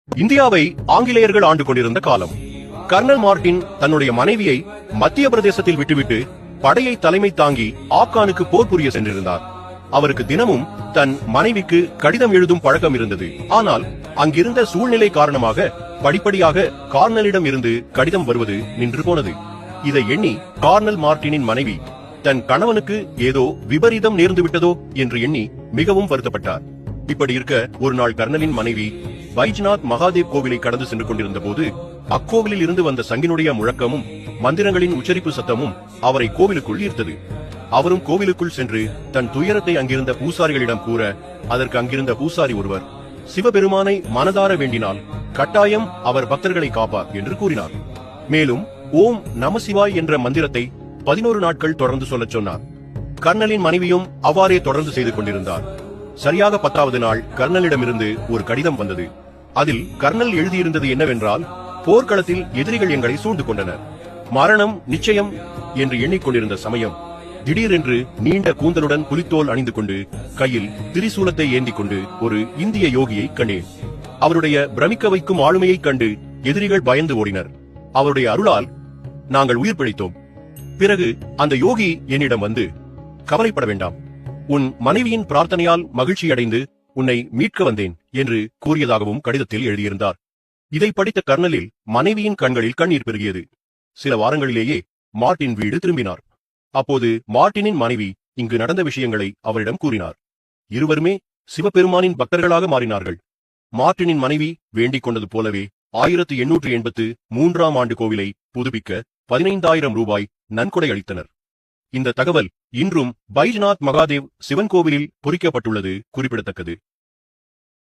இந்தியாவை ஆங்கிலேயர்கள் ஆண்டு கொண்டிருந்த காலம். கர்னல் மார்டின் தன்னுடைய மனைவியை மத்திய பிரதேசத்தில் விட்டுவிட்டு படையை தலைமை தாங்கி ஆப்கானுக்கு போர் புரிய சென்றிருந்தார். அவருக்கு தினமும் தன் மனைவிக்கு கடிதம் எழுதும் பழக்கம் இருந்தது. ஆனால் அங்கிருந்த சூழ்நிலை காரணமாக படிப்படியாக கார்னலிடம் இருந்து கடிதம் வருவது நின்று போனது. இதை எண்ணி கர்னல் மார்டினின் மனைவி தன் கணவனுக்கு ஏதோ விபரீதம் நேர்ந்து விட்டதோ என்று எண்ணி மிகவும் வருத்தப்பட்டார். இப்படி இருக்க ஒரு நாள் கர்னலின் மனைவி பைஜ்நாத் மகாதேவ் கோவிலை கடந்து சென்று கொண்டிருந்த போது அக்கோவிலில் இருந்து வந்த சங்கினுடைய முழக்கமும் மந்திரங்களின் உச்சரிப்பு சத்தமும் அவரை கோவிலுக்குள் ஈர்த்தது. அவரும் கோவிலுக்குள் சென்று தன் துயரத்தை அங்கிருந்த பூசாரிகளிடம் கூற, அதற்கு அங்கிருந்த பூசாரி ஒருவர் சிவபெருமானை மனதார வேண்டினால் கட்டாயம் அவர் பக்தர்களை காப்பார் என்று கூறினார். மேலும் ஓம் நமசிவாய் என்ற மந்திரத்தை 11 நாட்கள் தொடர்ந்து சொல்லச் சொன்னார். கர்னலின் மனைவியும் அவ்வாறே தொடர்ந்து செய்து கொண்டிருந்தார். சரியாக 10வது நாள் கர்னலிடமிருந்து ஒரு கடிதம் வந்தது. அதில் கர்னல் எழுதியிருந்தது என்னவென்றால், போர்க்களத்தில் எதிரிகள் எங்களை சூழ்ந்து கொண்டனர், மரணம் நிச்சயம் என்று எண்ணிக்கொண்டிருந்த சமயம் திடீரென்று நீண்ட கூந்தலுடன் புலித்தோல் அணிந்து கொண்டு கையில் திரிசூலத்தை ஏந்திக் கொண்டு ஒரு இந்திய யோகியை கண்டேன். அவருடைய பிரமிக்க வைக்கும் ஆளுமையைக் கண்டு எதிரிகள் பயந்து ஓடினர். அவருடைய அருளால் நாங்கள் உயிர் பிழைத்தோம். பிறகு அந்த யோகி என்னிடம் வந்து, கவலைப்பட வேண்டாம், உன் மனைவியின் பிரார்த்தனையால் மகிழ்ச்சி அடைந்து உன்னை மீட்க வந்தேன் என்று கூறியதாகவும் கடிதத்தில் எழுதியிருந்தார். இதை படித்த கர்னலில் மனைவியின் கண்களில் கண்ணீர் பெருகியது. சில வாரங்களிலேயே மார்டின் வீடு திரும்பினார். அப்போது மார்டினின் மனைவி இங்கு நடந்த விஷயங்களை அவரிடம் கூறினார். இருவருமே சிவபெருமானின் பக்தர்களாக மாறினார்கள். மார்டினின் மனைவி வேண்டிக் கொண்டது போலவே 1883ஆம் ஆண்டு கோவிலை புதுப்பிக்க 15,000 ரூபாய் நன்கொடை அளித்தனர். இந்த தகவல் இன்றும் பைஜ்நாத் மகாதேவ் சிவன் கோவிலில் பொறிக்கப்பட்டுள்ளது குறிப்பிடத்தக்கது.